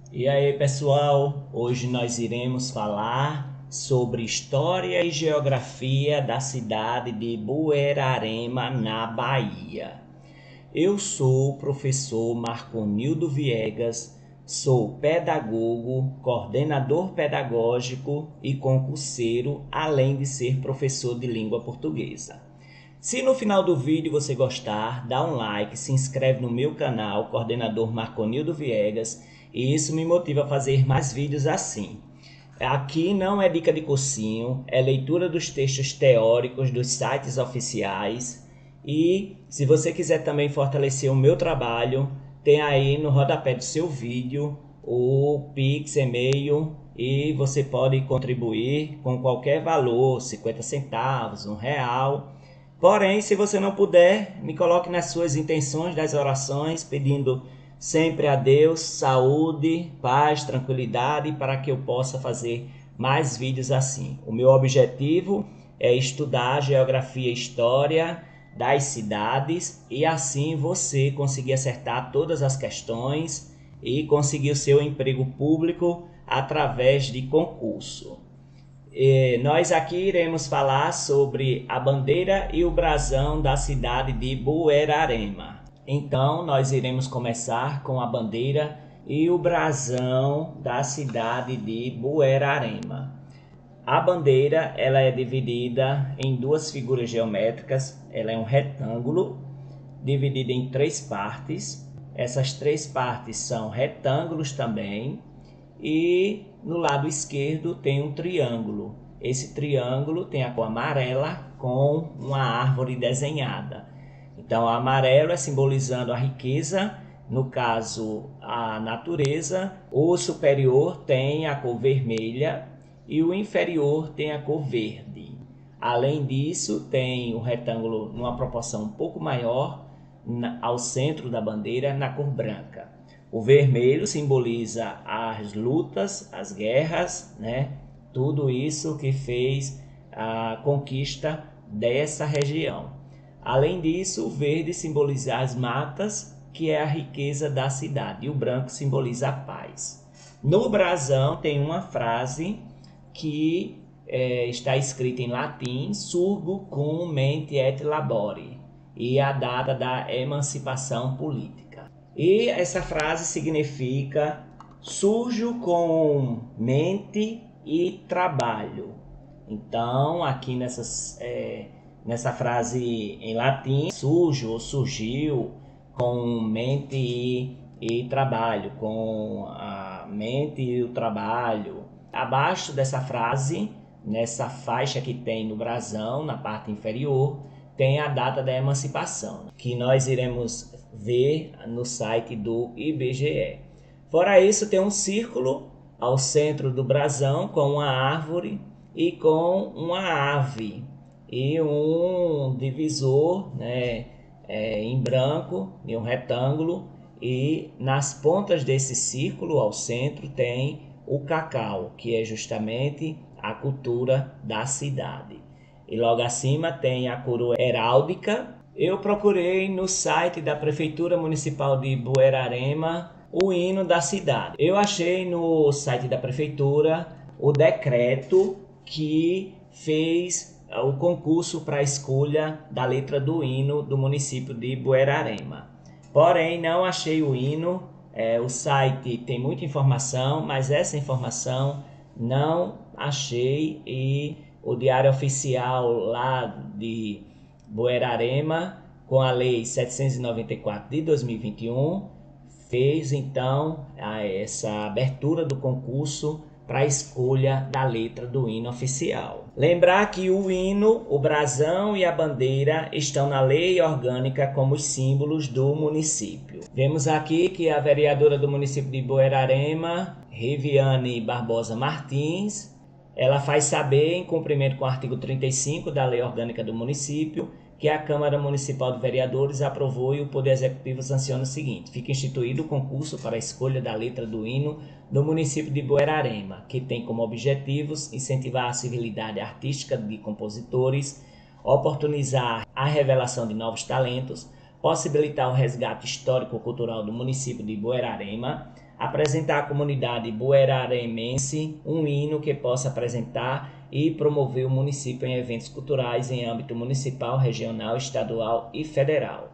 E aí, pessoal, hoje nós iremos falar sobre história e geografia da cidade de Buerarema, na Bahia. Eu sou o professor Marconildo Viegas, sou pedagogo, coordenador pedagógico e concurseiro, além de ser professor de língua portuguesa. Se no final do vídeo você gostar, dá um like, se inscreve no meu canal, Coordenador Marconildo Viegas, e isso me motiva a fazer mais vídeos assim. Aqui não é dica de cursinho, é leitura dos textos teóricos dos sites oficiais. E se você quiser também fortalecer o meu trabalho, tem aí no rodapé do seu vídeo o Pix, e-mail, e você pode contribuir com qualquer valor, 50 centavos, R$ 1. Porém, se você não puder, me coloque nas suas intenções das orações, pedindo sempre a Deus saúde, paz, tranquilidade, para que eu possa fazer mais vídeos assim. O meu objetivo é estudar geografia e história das cidades e assim você conseguir acertar todas as questões e conseguir o seu emprego público através de concurso. Nós aqui iremos falar sobre a bandeira e o brasão da cidade de Buerarema. Então, nós iremos começar com a bandeira e o brasão da cidade de Buerarema. A bandeira ela é dividida em duas figuras geométricas. Ela é um retângulo dividido em três partes. Essas três partes são retângulos também. E no lado esquerdo tem um triângulo. Esse triângulo tem a cor amarela com uma árvore desenhada. Então, o amarelo é simbolizando a riqueza, no caso, a natureza. O superior tem a cor vermelha e o inferior tem a cor verde. Além disso, tem o retângulo numa proporção um pouco maior ao centro da bandeira, na cor branca. O vermelho simboliza as lutas, as guerras, né? Tudo isso que fez a conquista dessa região. Além disso, o verde simboliza as matas, que é a riqueza da cidade, e o branco simboliza a paz. No brasão tem uma frase que está escrita em latim, surgo cum mente et labore, e a data da emancipação política. E essa frase significa surjo com mente e trabalho. Então, aqui nessa frase em latim, surjo ou surgiu com mente e trabalho, com a mente e o trabalho. Abaixo dessa frase, nessa faixa que tem no brasão, na parte inferior, tem a data da emancipação, que nós iremos ver no site do IBGE. Fora isso, tem um círculo ao centro do brasão com uma árvore e com uma ave e um divisor, né, em branco, em um retângulo, e nas pontas desse círculo ao centro tem o cacau, que é justamente a cultura da cidade. E logo acima tem a coroa heráldica. Eu procurei no site da Prefeitura Municipal de Buerarema o hino da cidade. Eu achei no site da Prefeitura o decreto que fez o concurso para a escolha da letra do hino do município de Buerarema. Porém, não achei o hino. O site tem muita informação, mas essa informação não achei, e o Diário Oficial lá de Buerarema, com a Lei 794 de 2021, fez então essa abertura do concurso para a escolha da letra do hino oficial. Lembrar que o hino, o brasão e a bandeira estão na lei orgânica como os símbolos do município. Vemos aqui que a vereadora do município de Buerarema, Riviane Barbosa Martins, ela faz saber, em cumprimento com o artigo 35 da Lei Orgânica do Município, que a Câmara Municipal de Vereadores aprovou e o Poder Executivo sanciona o seguinte: fica instituído o concurso para a escolha da letra do hino do município de Buerarema, que tem como objetivos incentivar a civilidade artística de compositores, oportunizar a revelação de novos talentos, possibilitar o resgate histórico-cultural do município de Buerarema, apresentar à comunidade bueraremense um hino que possa apresentar e promover o município em eventos culturais em âmbito municipal, regional, estadual e federal.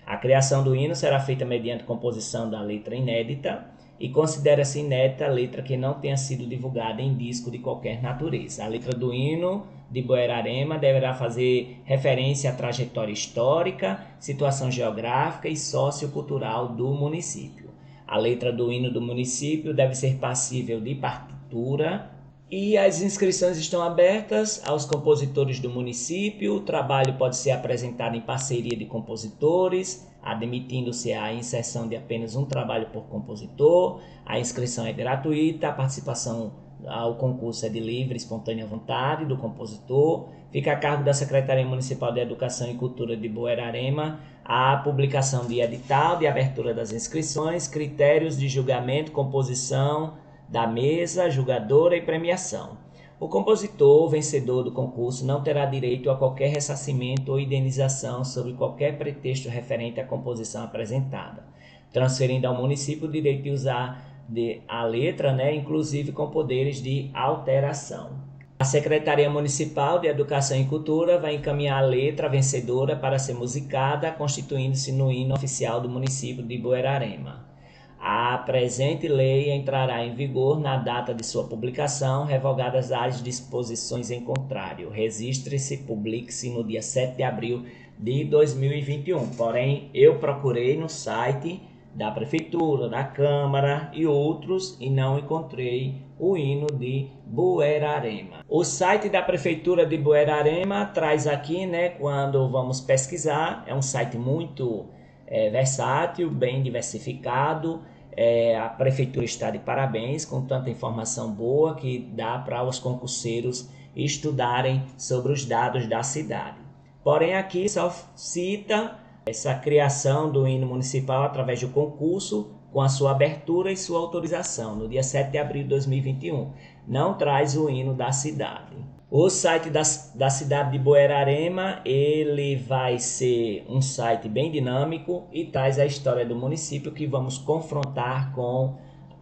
A criação do hino será feita mediante composição da letra inédita e considera-se inédita a letra que não tenha sido divulgada em disco de qualquer natureza. A letra do hino de Buerarema deverá fazer referência à trajetória histórica, situação geográfica e sociocultural do município. A letra do hino do município deve ser passível de partitura e as inscrições estão abertas aos compositores do município. O trabalho pode ser apresentado em parceria de compositores, admitindo-se a inserção de apenas um trabalho por compositor. A inscrição é gratuita, a participação ao concurso é de livre e espontânea vontade do compositor. Fica a cargo da Secretaria Municipal de Educação e Cultura de Buerarema a publicação de edital de abertura das inscrições, critérios de julgamento, composição da mesa, julgadora e premiação. O compositor vencedor do concurso não terá direito a qualquer ressarcimento ou indenização sobre qualquer pretexto referente à composição apresentada, transferindo ao município o direito de usar a letra, inclusive com poderes de alteração. A Secretaria Municipal de Educação e Cultura vai encaminhar a letra vencedora para ser musicada, constituindo-se no hino oficial do município de Buerarema. A presente lei entrará em vigor na data de sua publicação, revogadas as disposições em contrário. Registre-se, publique-se no dia 7 de abril de 2021. Porém, eu procurei no site da Prefeitura, da Câmara e outros e não encontrei o hino de Buerarema. O site da Prefeitura de Buerarema traz aqui, quando vamos pesquisar, é um site muito versátil, bem diversificado. A Prefeitura está de parabéns com tanta informação boa que dá para os concurseiros estudarem sobre os dados da cidade. Porém, aqui só cita essa criação do hino municipal através do concurso, com a sua abertura e sua autorização, no dia 7 de abril de 2021. Não traz o hino da cidade. O site da cidade de Buerarema, ele vai ser um site bem dinâmico e traz a história do município que vamos confrontar com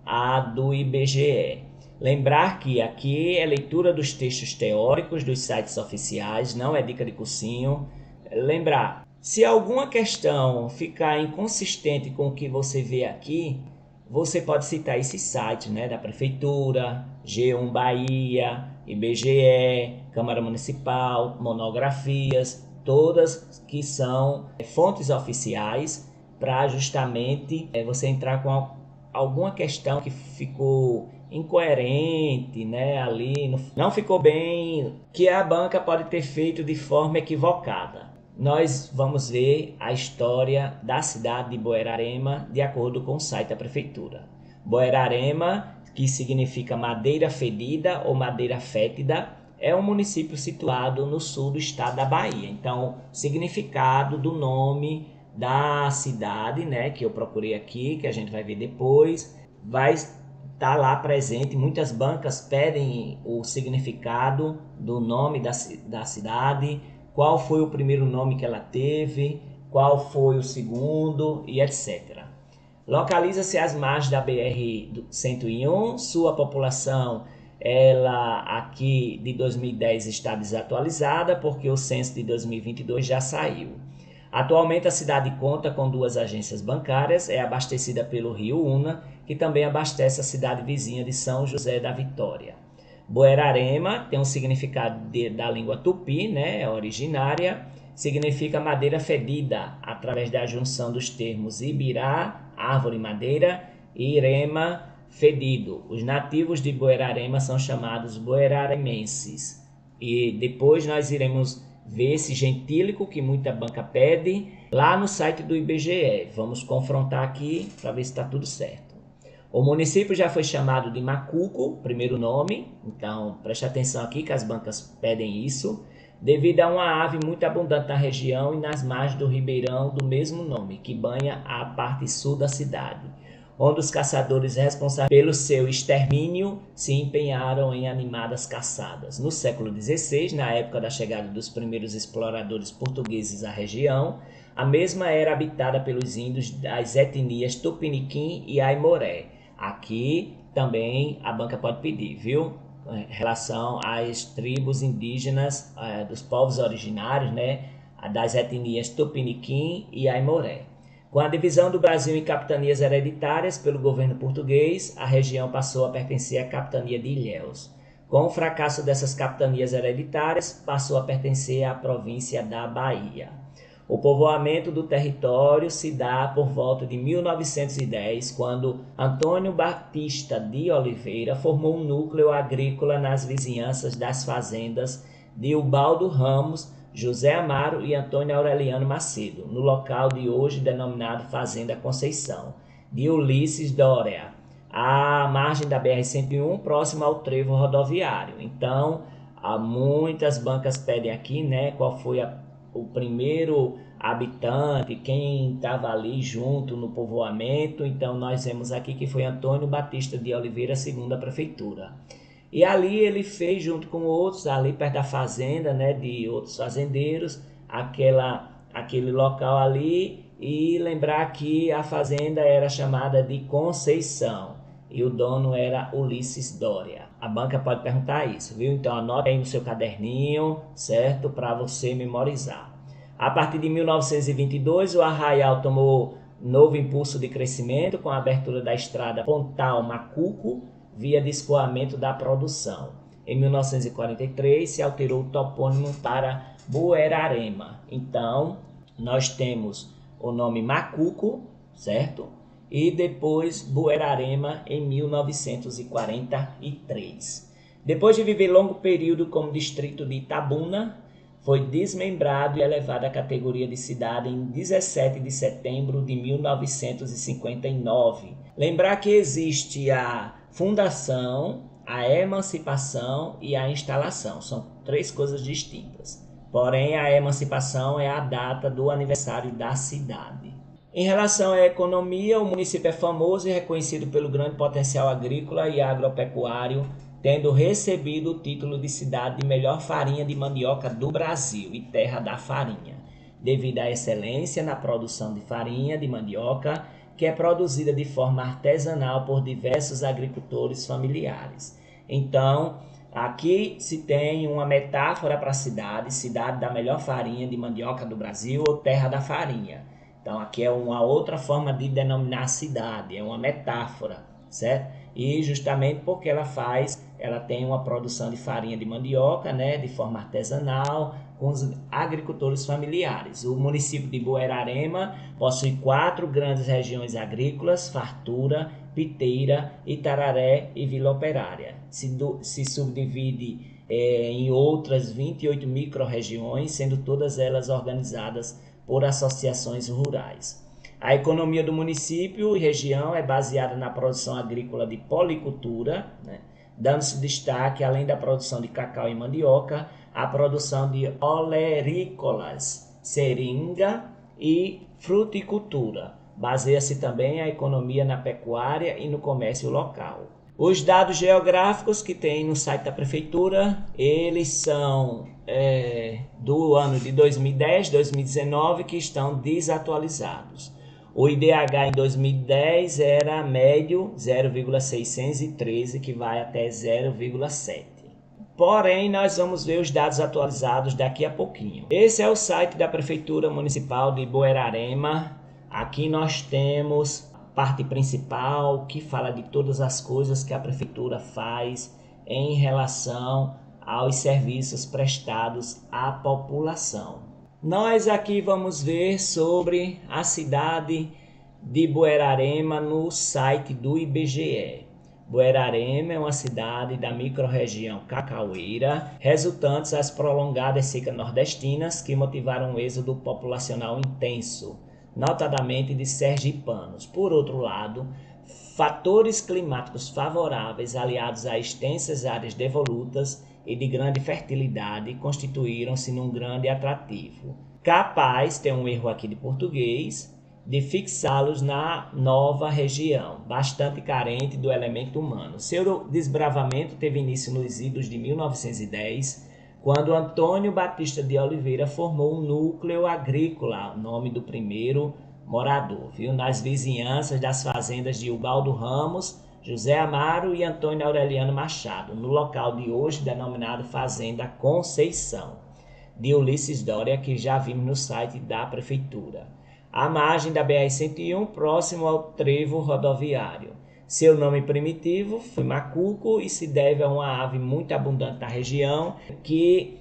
a do IBGE. Lembrar que aqui é leitura dos textos teóricos dos sites oficiais, não é dica de cursinho. Lembrar, se alguma questão ficar inconsistente com o que você vê aqui, você pode citar esses sites, da Prefeitura, G1 Bahia, IBGE, Câmara Municipal, monografias, todas que são fontes oficiais para justamente você entrar com alguma questão que ficou incoerente, ali não ficou bem, que a banca pode ter feito de forma equivocada. Nós vamos ver a história da cidade de Buerarema de acordo com o site da Prefeitura. Buerarema, que significa madeira fedida ou madeira fétida, é um município situado no sul do estado da Bahia. Então, o significado do nome da cidade, que eu procurei aqui, que a gente vai ver depois, vai estar lá presente. Muitas bancas pedem o significado do nome da cidade, qual foi o primeiro nome que ela teve, qual foi o segundo e etc. Localiza-se às margens da BR-101, sua população, ela aqui de 2010 está desatualizada porque o censo de 2022 já saiu. Atualmente a cidade conta com 2 agências bancárias, é abastecida pelo Rio Una, que também abastece a cidade vizinha de São José da Vitória. Buerarema tem um significado da língua tupi, originária, significa madeira fedida, através da junção dos termos ibirá, árvore madeira, e irema, fedido. Os nativos de Buerarema são chamados bueraremenses. E depois nós iremos ver esse gentílico que muita banca pede lá no site do IBGE. Vamos confrontar aqui para ver se está tudo certo. O município já foi chamado de Macuco, primeiro nome, então preste atenção aqui que as bancas pedem isso, devido a uma ave muito abundante na região e nas margens do ribeirão do mesmo nome, que banha a parte sul da cidade, onde os caçadores responsáveis pelo seu extermínio se empenharam em animadas caçadas. No século XVI, na época da chegada dos primeiros exploradores portugueses à região, a mesma era habitada pelos índios das etnias Tupiniquim e Aimoré. Aqui também a banca pode pedir, viu? Em relação às tribos indígenas dos povos originários, né? Das etnias Tupiniquim e Aimoré. Com a divisão do Brasil em capitanias hereditárias pelo governo português, a região passou a pertencer à capitania de Ilhéus. Com o fracasso dessas capitanias hereditárias, passou a pertencer à província da Bahia. O povoamento do território se dá por volta de 1910, quando Antônio Batista de Oliveira formou um núcleo agrícola nas vizinhanças das fazendas de Ubaldo Ramos, José Amaro e Antônio Aureliano Macedo, no local de hoje denominado Fazenda Conceição, de Ulisses Dórea, à margem da BR-101, próximo ao trevo rodoviário. Então, há muitas bancas pedem aqui, né, qual foi o primeiro habitante, quem estava ali junto no povoamento. Então, nós vemos aqui que foi Antônio Batista de Oliveira, segundo a prefeitura. E ali ele fez, junto com outros, ali perto da fazenda, né, de outros fazendeiros, aquele local ali. E lembrar que a fazenda era chamada de Conceição e o dono era Ulisses Dória. A banca pode perguntar isso, viu? Então anote aí no seu caderninho, certo? Para você memorizar. A partir de 1922, o Arraial tomou novo impulso de crescimento com a abertura da estrada Pontal-Macuco, via de escoamento da produção. Em 1943, se alterou o topônimo para Buerarema. Então, nós temos o nome Macuco, certo? E depois Buerarema em 1943. Depois de viver longo período como distrito de Itabuna, foi desmembrado e elevado à categoria de cidade em 17 de setembro de 1959. Lembrar que existe a fundação, a emancipação e a instalação. São três coisas distintas. Porém, a emancipação é a data do aniversário da cidade. Em relação à economia, o município é famoso e reconhecido pelo grande potencial agrícola e agropecuário, tendo recebido o título de cidade de melhor farinha de mandioca do Brasil e terra da farinha, devido à excelência na produção de farinha de mandioca, que é produzida de forma artesanal por diversos agricultores familiares. Então, aqui se tem uma metáfora para a cidade da melhor farinha de mandioca do Brasil ou terra da farinha. Então, aqui é uma outra forma de denominar a cidade, é uma metáfora, certo? E justamente porque ela tem uma produção de farinha de mandioca, né, de forma artesanal, com os agricultores familiares. O município de Buerarema possui 4 grandes regiões agrícolas: Fartura, Piteira, Itararé e Vila Operária. Se subdivide em outras 28 micro-regiões, sendo todas elas organizadas por associações rurais. A economia do município e região é baseada na produção agrícola de policultura, né, dando-se destaque, além da produção de cacau e mandioca, a produção de olerícolas, seringa e fruticultura. Baseia-se também a economia na pecuária e no comércio local. Os dados geográficos que tem no site da prefeitura, eles são do ano de 2010, 2019, que estão desatualizados. O IDH em 2010 era médio 0,613, que vai até 0,7. Porém, nós vamos ver os dados atualizados daqui a pouquinho. Esse é o site da Prefeitura Municipal de Buerarema. Aqui nós temos a parte principal, que fala de todas as coisas que a Prefeitura faz em relação aos serviços prestados à população. Nós aqui vamos ver sobre a cidade de Buerarema no site do IBGE. Buerarema é uma cidade da microrregião Cacaueira, resultantes das prolongadas secas nordestinas que motivaram um êxodo populacional intenso, notadamente de sergipanos. Por outro lado, fatores climáticos favoráveis aliados a extensas áreas devolutas e de grande fertilidade constituíram-se num grande atrativo, capaz, tem um erro aqui de português, de fixá-los na nova região, bastante carente do elemento humano. Seu desbravamento teve início nos idos de 1910, quando Antônio Batista de Oliveira formou um núcleo agrícola, nome do primeiro morador, viu? Nas vizinhanças das fazendas de Ubaldo Ramos, José Amaro e Antônio Aureliano Machado, no local de hoje denominado Fazenda Conceição, de Ulisses Doria, que já vimos no site da Prefeitura. À margem da BR-101, próximo ao trevo rodoviário. Seu nome primitivo foi macuco e se deve a uma ave muito abundante na região, que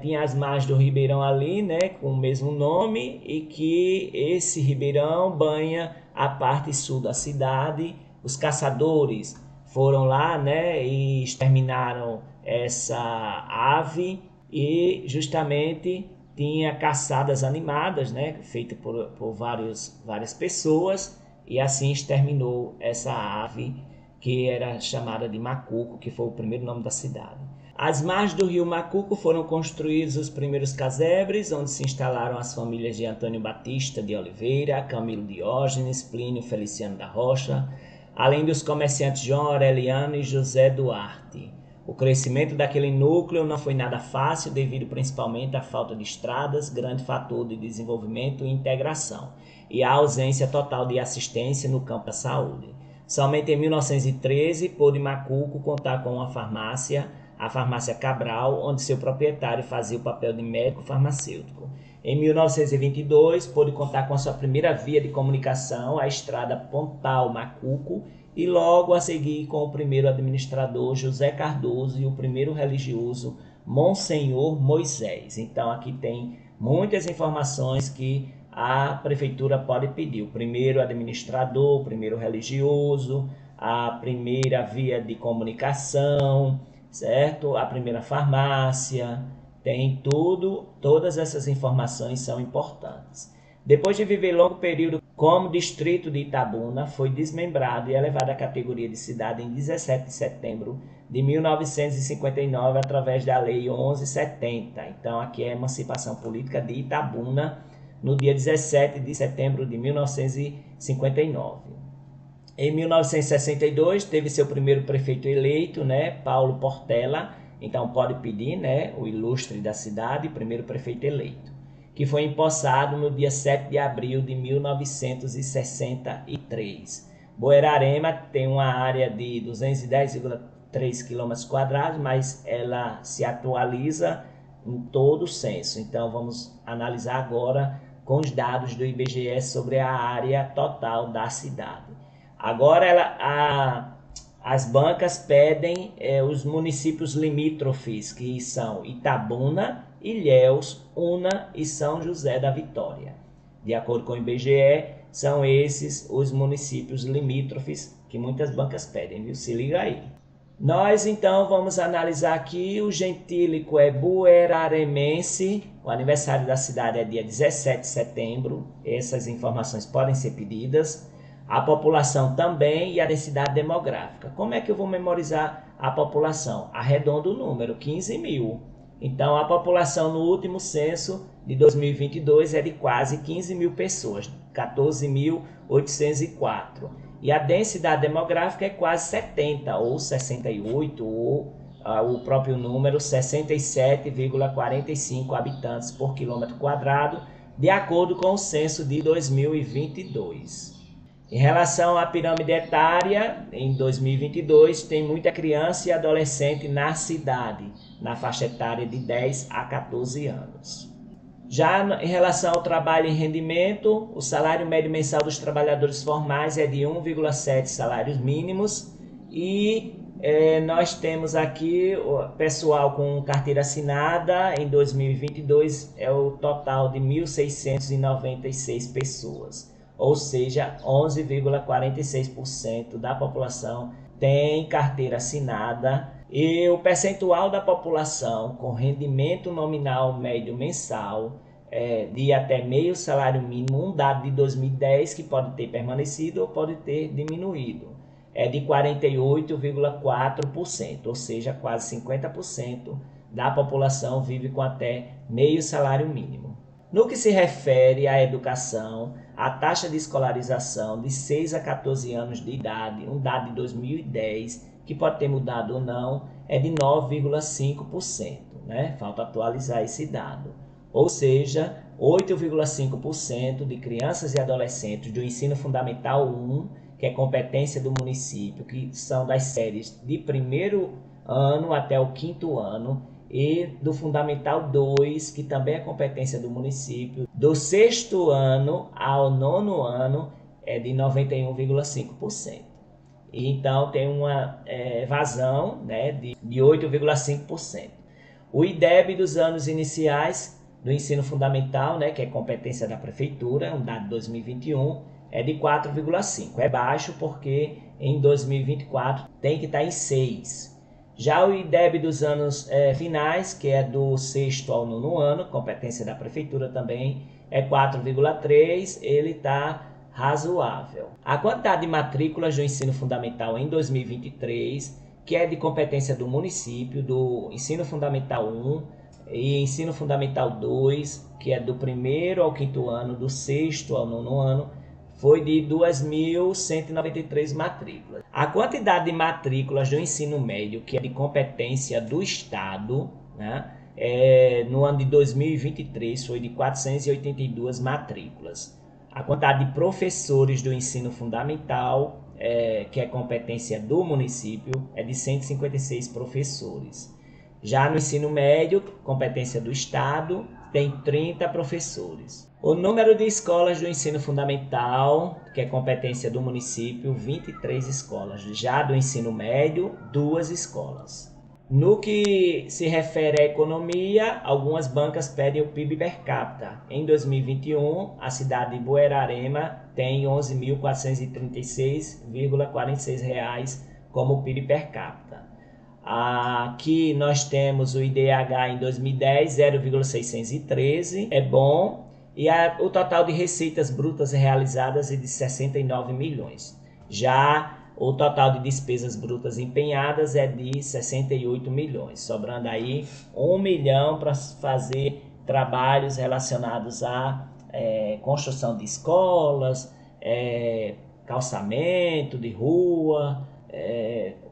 tinha as margens do ribeirão ali, né, com o mesmo nome, e que esse ribeirão banha a parte sul da cidade. Os caçadores foram lá, né, e exterminaram essa ave e justamente tinha caçadas animadas, né, feita por várias pessoas, e assim exterminou essa ave que era chamada de macuco, que foi o primeiro nome da cidade. Às margens do rio Macuco foram construídos os primeiros casebres, onde se instalaram as famílias de Antônio Batista de Oliveira, Camilo Diógenes, Plínio Feliciano da Rocha, além dos comerciantes João Aureliano e José Duarte. O crescimento daquele núcleo não foi nada fácil, devido principalmente à falta de estradas, grande fator de desenvolvimento e integração, e à ausência total de assistência no campo da saúde. Somente em 1913 pôde Macuco contar com uma farmácia, a Farmácia Cabral, onde seu proprietário fazia o papel de médico farmacêutico. Em 1922, pôde contar com a sua primeira via de comunicação, a estrada Pontal-Macuco, e logo a seguir com o primeiro administrador José Cardoso e o primeiro religioso Monsenhor Moisés. Então aqui tem muitas informações que a prefeitura pode pedir. O primeiro administrador, o primeiro religioso, a primeira via de comunicação, certo? A primeira farmácia, tem tudo, todas essas informações são importantes. Depois de viver longo período como distrito de Itabuna, foi desmembrado e elevado à categoria de cidade em 17 de setembro de 1959, através da Lei 1170. Então, aqui é a emancipação política de Itabuna, no dia 17 de setembro de 1959. Em 1962, teve seu primeiro prefeito eleito, né, Paulo Portela. Então pode pedir, né, o ilustre da cidade, primeiro prefeito eleito, que foi empossado no dia 7 de abril de 1963. Buerarema tem uma área de 210,3 km², mas ela se atualiza em todo o censo. Então vamos analisar agora com os dados do IBGE sobre a área total da cidade. Agora as bancas pedem os municípios limítrofes, que são Itabuna, Ilhéus, Una e São José da Vitória. De acordo com o IBGE, são esses os municípios limítrofes que muitas bancas pedem, viu? Se liga aí. Nós então vamos analisar aqui, o gentílico é bueraremense, o aniversário da cidade é dia 17 de setembro, essas informações podem ser pedidas. A população também e a densidade demográfica. Como é que eu vou memorizar a população? Arredondo o número, 15 mil. Então, a população no último censo de 2022 é de quase 15 mil pessoas, 14.804. E a densidade demográfica é quase 70, ou 68, ou o próprio número 67,45 habitantes por quilômetro quadrado, de acordo com o censo de 2022. Em relação à pirâmide etária, em 2022, tem muita criança e adolescente na cidade, na faixa etária de 10 a 14 anos. Já em relação ao trabalho e rendimento, o salário médio mensal dos trabalhadores formais é de 1,7 salários mínimos e nós temos aqui o pessoal com carteira assinada em 2022 é o total de 1.696 pessoas. Ou seja, 11,46% da população tem carteira assinada, e o percentual da população com rendimento nominal médio mensal de até meio salário mínimo, um dado de 2010 que pode ter permanecido ou pode ter diminuído, é de 48,4%, ou seja, quase 50% da população vive com até meio salário mínimo. No que se refere à educação, a taxa de escolarização de 6 a 14 anos de idade, um dado de 2010, que pode ter mudado ou não, é de 9,5%, né? Falta atualizar esse dado. Ou seja, 8,5% de crianças e adolescentes do ensino fundamental 1 que é competência do município, que são das séries de primeiro ano até o quinto ano, e do Fundamental 2, que também é competência do município, do sexto ano ao nono ano é de 91,5%. Então tem uma evasão, né, de 8,5%. O IDEB dos anos iniciais do ensino fundamental, né, que é competência da prefeitura, um dado de 2021, é de 4,5%. É baixo porque em 2024 tem que estar em 6%. Já o IDEB dos anos finais, que é do sexto ao nono ano, competência da prefeitura também, é 4,3%, ele está razoável. A quantidade de matrículas do ensino fundamental em 2023, que é de competência do município, do ensino fundamental 1 e ensino fundamental 2, que é do primeiro ao quinto ano, do sexto ao nono ano, foi de 2.193 matrículas. A quantidade de matrículas do ensino médio, que é de competência do Estado, né, no ano de 2023 foi de 482 matrículas. A quantidade de professores do ensino fundamental, que é competência do município, é de 156 professores. Já no ensino médio, competência do Estado, tem 30 professores. O número de escolas do ensino fundamental, que é competência do município, 23 escolas. Já do ensino médio, 2 escolas. No que se refere à economia, algumas bancas pedem o PIB per capita. Em 2021, a cidade de Buerarema tem R$ 11.436,46 como PIB per capita. Aqui nós temos o IDH em 2010, 0,613, é bom. E o total de receitas brutas realizadas é de 69 milhões. Já o total de despesas brutas empenhadas é de 68 milhões, sobrando aí 1 milhão para fazer trabalhos relacionados à construção de escolas, calçamento de rua,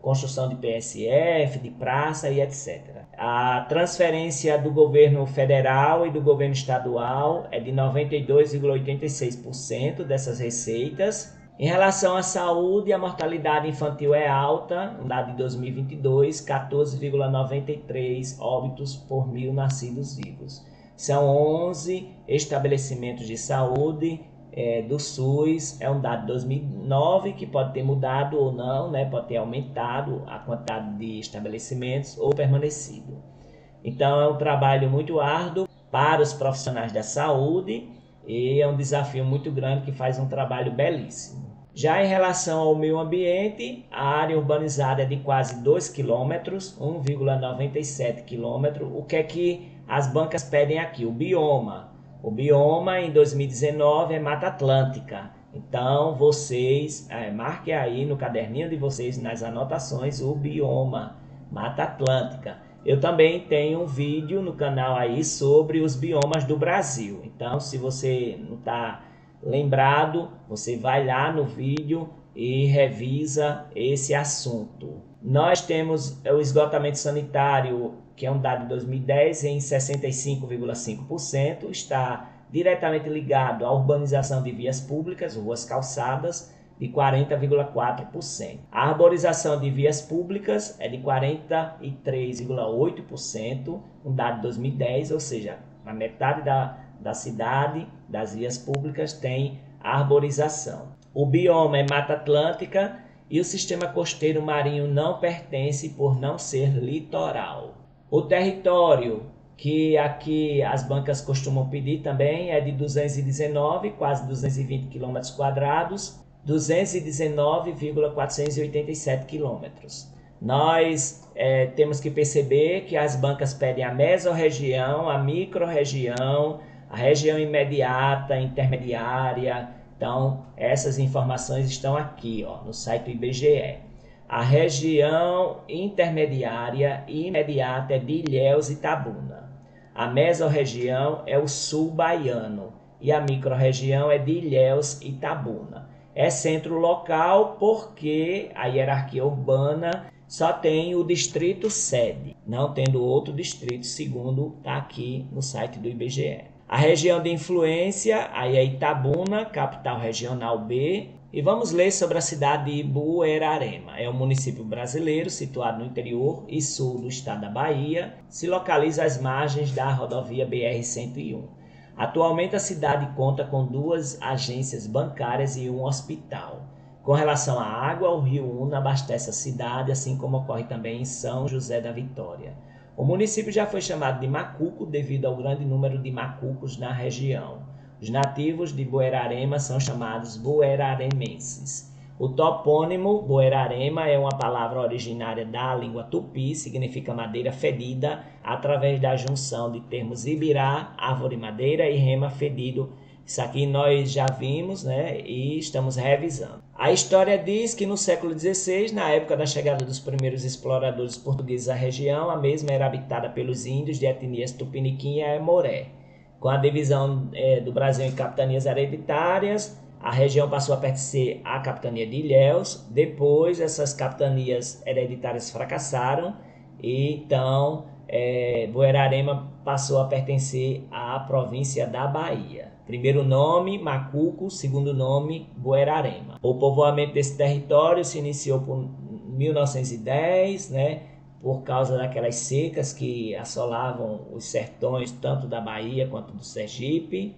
construção de PSF, de praça e etc. A transferência do governo federal e do governo estadual é de 92,86% dessas receitas. Em relação à saúde, a mortalidade infantil é alta, um dado de 2022, 14,93 óbitos por 1.000 nascidos vivos. São 11 estabelecimentos de saúde do SUS, é um dado de 2009 que pode ter mudado ou não, né? Pode ter aumentado a quantidade de estabelecimentos ou permanecido. Então é um trabalho muito árduo para os profissionais da saúde e é um desafio muito grande que faz um trabalho belíssimo. Já em relação ao meio ambiente, a área urbanizada é de quase 2 km, 1,97 km. O que é que as bancas pedem aqui? O bioma. O bioma em 2019 é Mata Atlântica. Então vocês marquem aí no caderninho de vocês, nas anotações, o bioma Mata Atlântica. Eu também tenho um vídeo no canal aí sobre os biomas do Brasil. Então se você não está lembrado, você vai lá no vídeo e revisa esse assunto. Nós temos o esgotamento sanitário, que é um dado de 2010, em 65,5%, está diretamente ligado à urbanização de vias públicas, ruas, calçadas, de 40,4%. A arborização de vias públicas é de 43,8%, um dado de 2010, ou seja, a metade da cidade, das vias públicas, tem arborização. O bioma é Mata Atlântica e o sistema costeiro marinho não pertence por não ser litoral. O território que aqui as bancas costumam pedir também é de 219, quase 220 km², 219,487 km. Nós temos que perceber que as bancas pedem a mesorregião, a microrregião, a região imediata, intermediária. Então, essas informações estão aqui, no site do IBGE. A região intermediária e imediata é de Ilhéus e Itabuna. A mesorregião é o sul baiano e a microrregião é de Ilhéus e Itabuna. É centro local porque a hierarquia urbana só tem o distrito sede, não tendo outro distrito, segundo está aqui no site do IBGE. A região de influência aí é Itabuna, capital regional B, E vamos ler sobre a cidade de Buerarema. É um município brasileiro situado no interior e sul do estado da Bahia. Se localiza às margens da rodovia BR-101. Atualmente a cidade conta com 2 agências bancárias e um hospital. Com relação à água, o rio Una abastece a cidade, assim como ocorre também em São José da Vitória. O município já foi chamado de Macuco devido ao grande número de macucos na região. Os nativos de Buerarema são chamados bueraremenses. O topônimo Buerarema é uma palavra originária da língua tupi, significa madeira fedida, através da junção de termos ibirá, árvore madeira, e rema, fedido. Isso aqui nós já vimos, né, e estamos revisando. A história diz que no século XVI, na época da chegada dos primeiros exploradores portugueses à região, a mesma era habitada pelos índios de etnias tupiniquim e aimoré. Com a divisão do Brasil em capitanias hereditárias, a região passou a pertencer à capitania de Ilhéus. Depois, essas capitanias hereditárias fracassaram e então Buerarema passou a pertencer à província da Bahia. Primeiro nome, Macuco. Segundo nome, Buerarema. O povoamento desse território se iniciou por 1910, né? Por causa daquelas secas que assolavam os sertões tanto da Bahia quanto do Sergipe,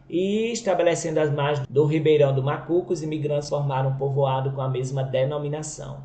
e estabelecendo as margens do Ribeirão do Macuco, os imigrantes formaram um povoado com a mesma denominação.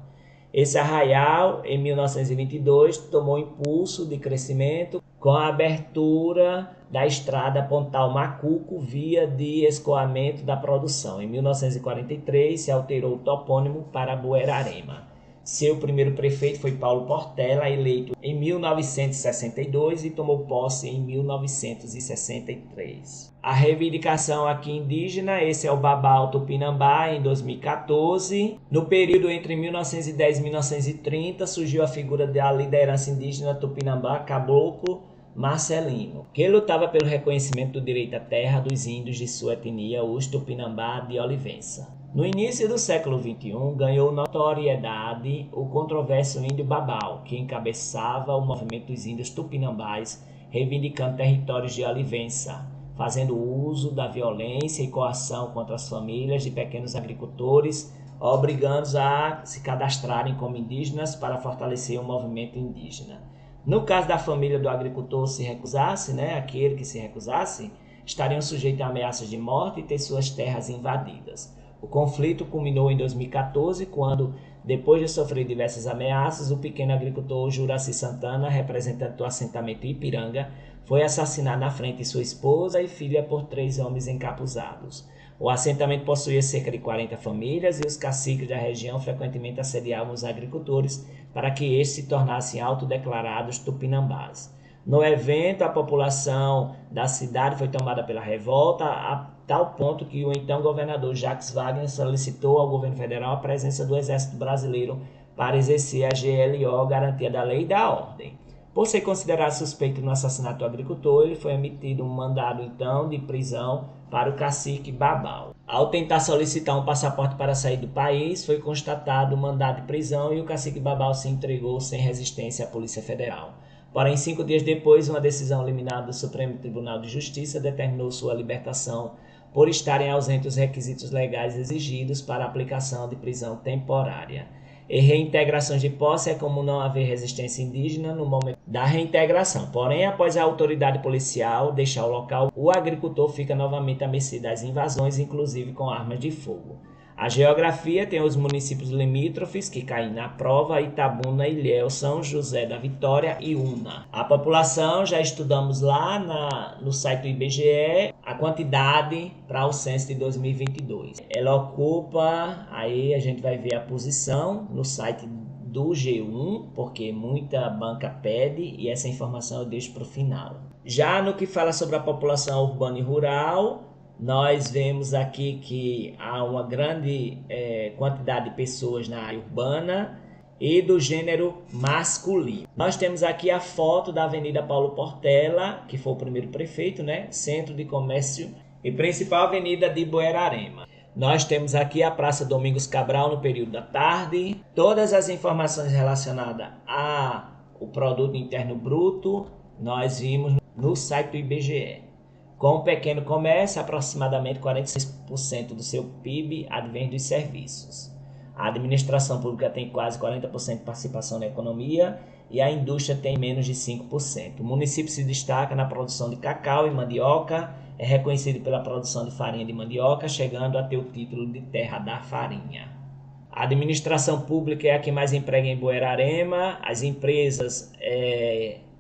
Esse arraial, em 1922, tomou impulso de crescimento com a abertura da estrada Pontal-Macuco, via de escoamento da produção. Em 1943, se alterou o topônimo para Buerarema. Seu primeiro prefeito foi Paulo Portela, eleito em 1962 e tomou posse em 1963. A reivindicação aqui indígena, esse é o Babau Tupinambá, em 2014. No período entre 1910 e 1930, surgiu a figura da liderança indígena Tupinambá, Caboclo Marcelino, que lutava pelo reconhecimento do direito à terra dos índios de sua etnia, os Tupinambá de Olivença. No início do século XXI, ganhou notoriedade o controverso índio Babau, que encabeçava o movimento dos índios tupinambás, reivindicando territórios de Olivença, fazendo uso da violência e coação contra as famílias de pequenos agricultores, obrigando-os a se cadastrarem como indígenas para fortalecer o movimento indígena. No caso da família do agricultor se recusasse, aquele que se recusasse, estariam sujeitos a ameaças de morte e ter suas terras invadidas. O conflito culminou em 2014, quando, depois de sofrer diversas ameaças, o pequeno agricultor Juraci Santana, representante do assentamento Ipiranga, foi assassinado na frente de sua esposa e filha por 3 homens encapuzados. O assentamento possuía cerca de 40 famílias e os caciques da região frequentemente assediavam os agricultores para que estes se tornassem autodeclarados tupinambás. No evento, a população da cidade foi tomada pela revolta, a tal ponto que o então governador Jacques Wagner solicitou ao governo federal a presença do Exército Brasileiro para exercer a GLO, garantia da lei e da ordem. Por ser considerado suspeito no assassinato do agricultor, ele foi emitido um mandado então de prisão para o cacique Babau. Ao tentar solicitar um passaporte para sair do país, foi constatado o mandado de prisão e o cacique Babau se entregou sem resistência à Polícia Federal. Porém, 5 dias depois, uma decisão liminar do Supremo Tribunal de Justiça determinou sua libertação por estarem ausentes os requisitos legais exigidos para a aplicação de prisão temporária. E reintegrações de posse é como não haver resistência indígena no momento da reintegração. Porém, após a autoridade policial deixar o local, o agricultor fica novamente à mercê das invasões, inclusive com armas de fogo. A geografia tem os municípios limítrofes que caem na prova: Itabuna, Ilhéus, São José da Vitória e Una. A população, já estudamos lá no site do IBGE, a quantidade para o censo de 2022. Ela ocupa, aí a gente vai ver a posição no site do G1, porque muita banca pede e essa informação eu deixo para o final. Já no que fala sobre a população urbana e rural, nós vemos aqui que há uma grande quantidade de pessoas na área urbana e do gênero masculino. Nós temos aqui a foto da Avenida Paulo Portela, que foi o primeiro prefeito, centro de comércio e principal avenida de Buerarema. Nós temos aqui a Praça Domingos Cabral no período da tarde. Todas as informações relacionadas ao Produto Interno Bruto nós vimos no site do IBGE. Com o pequeno comércio, aproximadamente 46% do seu PIB advém dos serviços. A administração pública tem quase 40% de participação na economia e a indústria tem menos de 5%. O município se destaca na produção de cacau e mandioca, é reconhecido pela produção de farinha de mandioca, chegando a ter o título de terra da farinha. A administração pública é a que mais emprega em Buerarema. As empresas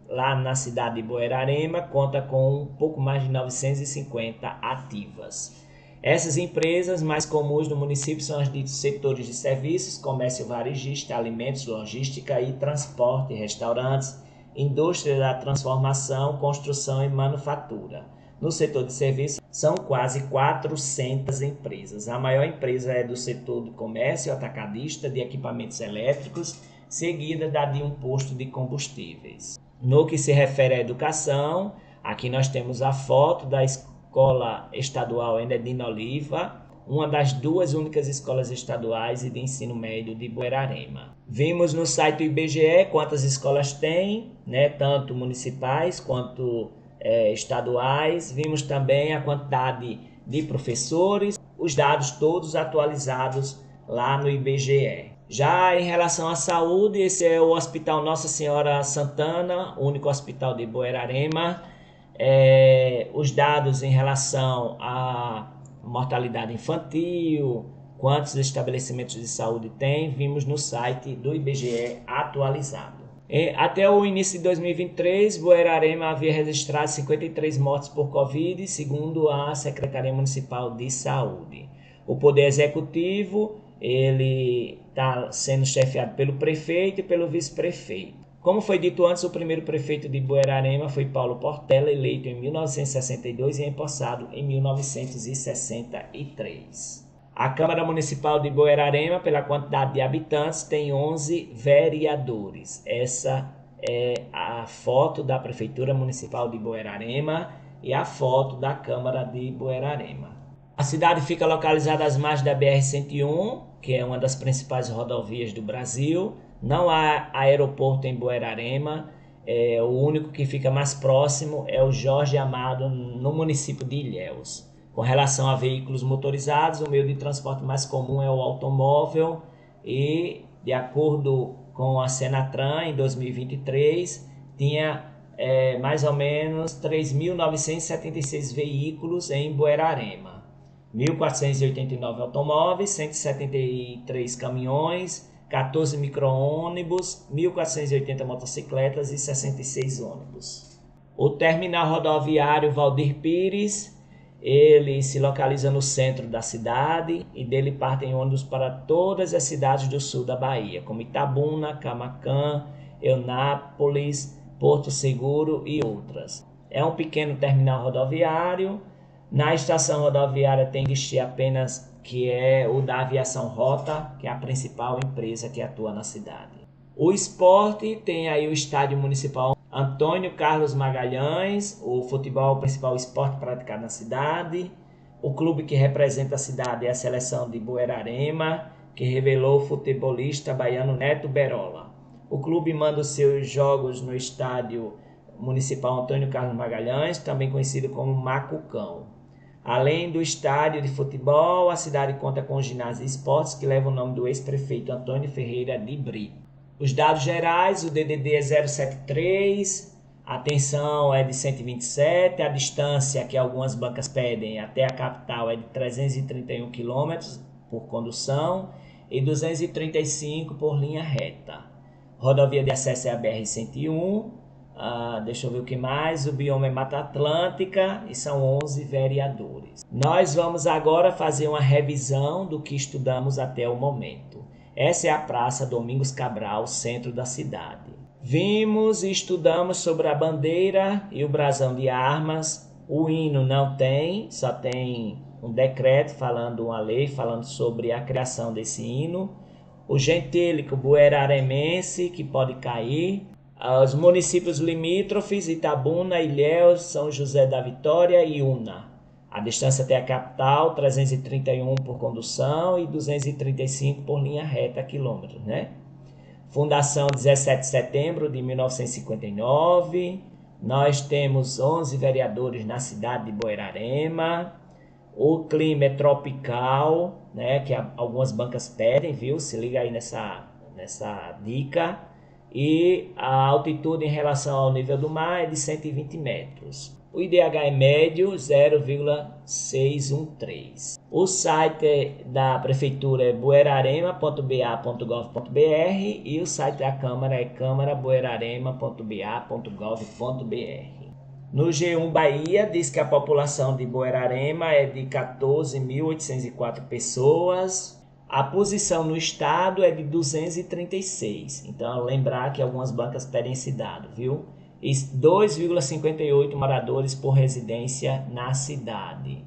lá na cidade de Buerarema conta com um pouco mais de 950 ativas. Essas empresas mais comuns no município são as ditos setores de serviços, comércio varejista, alimentos, logística e transporte, restaurantes, indústria da transformação, construção e manufatura. No setor de serviços são quase 400 empresas. A maior empresa é do setor de comércio atacadista de equipamentos elétricos, seguida da de um posto de combustíveis. No que se refere à educação, aqui nós temos a foto da Escola Estadual Enedina Oliva, uma das duas únicas escolas estaduais e de ensino médio de Buerarema. Vimos no site do IBGE quantas escolas tem, né, tanto municipais quanto estaduais. Vimos também a quantidade de professores, os dados todos atualizados lá no IBGE. Já em relação à saúde, esse é o Hospital Nossa Senhora Santana, único hospital de Buerarema. Os dados em relação à mortalidade infantil, quantos estabelecimentos de saúde tem, vimos no site do IBGE atualizado. Até o início de 2023, Buerarema havia registrado 53 mortes por Covid, segundo a Secretaria Municipal de Saúde. O Poder Executivo ele está sendo chefiado pelo prefeito e pelo vice-prefeito. Como foi dito antes, o primeiro prefeito de Buerarema foi Paulo Portela, eleito em 1962 e empossado em 1963. A Câmara Municipal de Buerarema, pela quantidade de habitantes, tem 11 vereadores. Essa é a foto da Prefeitura Municipal de Buerarema e a foto da Câmara de Buerarema. A cidade fica localizada às margens da BR-101, que é uma das principais rodovias do Brasil. Não há aeroporto em Buerarema. O único que fica mais próximo é o Jorge Amado, no município de Ilhéus. Com relação a veículos motorizados, o meio de transporte mais comum é o automóvel e, de acordo com a Senatran, em 2023, tinha mais ou menos 3.976 veículos em Buerarema. 1.489 automóveis, 173 caminhões, 14 micro-ônibus, 1.480 motocicletas e 66 ônibus. O terminal rodoviário Valdir Pires, ele se localiza no centro da cidade e dele partem ônibus para todas as cidades do sul da Bahia, como Itabuna, Camaquã, Eunápolis, Porto Seguro e outras. É um pequeno terminal rodoviário. Na estação rodoviária tem guichê apenas, que é o da Aviação Rota, que é a principal empresa que atua na cidade. O esporte tem aí o Estádio Municipal Antônio Carlos Magalhães, o futebol é o principal esporte praticado na cidade. O clube que representa a cidade é a seleção de Buerarema, que revelou o futebolista baiano Neto Berola. O clube manda os seus jogos no Estádio Municipal Antônio Carlos Magalhães, também conhecido como Macucão. Além do estádio de futebol, a cidade conta com o ginásio de esportes, que leva o nome do ex-prefeito Antônio Ferreira de Brito. Os dados gerais, o DDD é 073, a tensão é de 127, a distância que algumas bancas pedem até a capital é de 331 km por condução e 235 por linha reta. Rodovia de acesso é a BR-101, deixa eu ver o que mais, o bioma é Mata Atlântica e são 11 vereadores. Nós vamos agora fazer uma revisão do que estudamos até o momento. Essa é a Praça Domingos Cabral, centro da cidade. Vimos e estudamos sobre a bandeira e o brasão de armas. O hino não tem, só tem um decreto uma lei falando sobre a criação desse hino. O gentílico bueraremense, que pode cair. Os municípios limítrofes, Itabuna, Ilhéus, São José da Vitória e Una. A distância até a capital, 331 por condução e 235 por linha reta quilômetros, né? Fundação 17 de setembro de 1959. Nós temos 11 vereadores na cidade de Buerarema. O clima é tropical, né, que algumas bancas pedem, viu? Se liga aí nessa dica. E a altitude em relação ao nível do mar é de 120 metros. O IDH é médio, 0,613. O site da prefeitura é buerarema.ba.gov.br e o site da Câmara é câmarabuerarema.ba.gov.br. No G1 Bahia, diz que a população de Buerarema é de 14.804 pessoas. A posição no estado é de 236. Então, lembrar que algumas bancas pedem esse dado, viu? E 2,58 moradores por residência na cidade.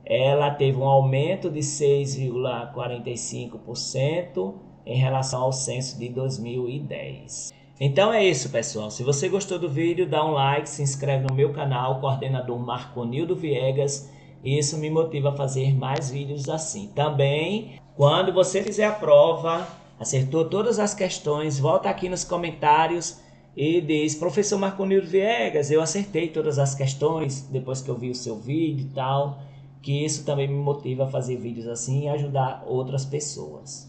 Ela teve um aumento de 6,45% em relação ao censo de 2010. Então é isso, pessoal. Se você gostou do vídeo, dá um like, se inscreve no meu canal, coordenador Marconildo Viegas. Isso me motiva a fazer mais vídeos assim. Também, quando você fizer a prova, acertou todas as questões, volta aqui nos comentários e diz: professor Marconildo Viegas, eu acertei todas as questões depois que eu vi o seu vídeo e tal. Que isso também me motiva a fazer vídeos assim e ajudar outras pessoas.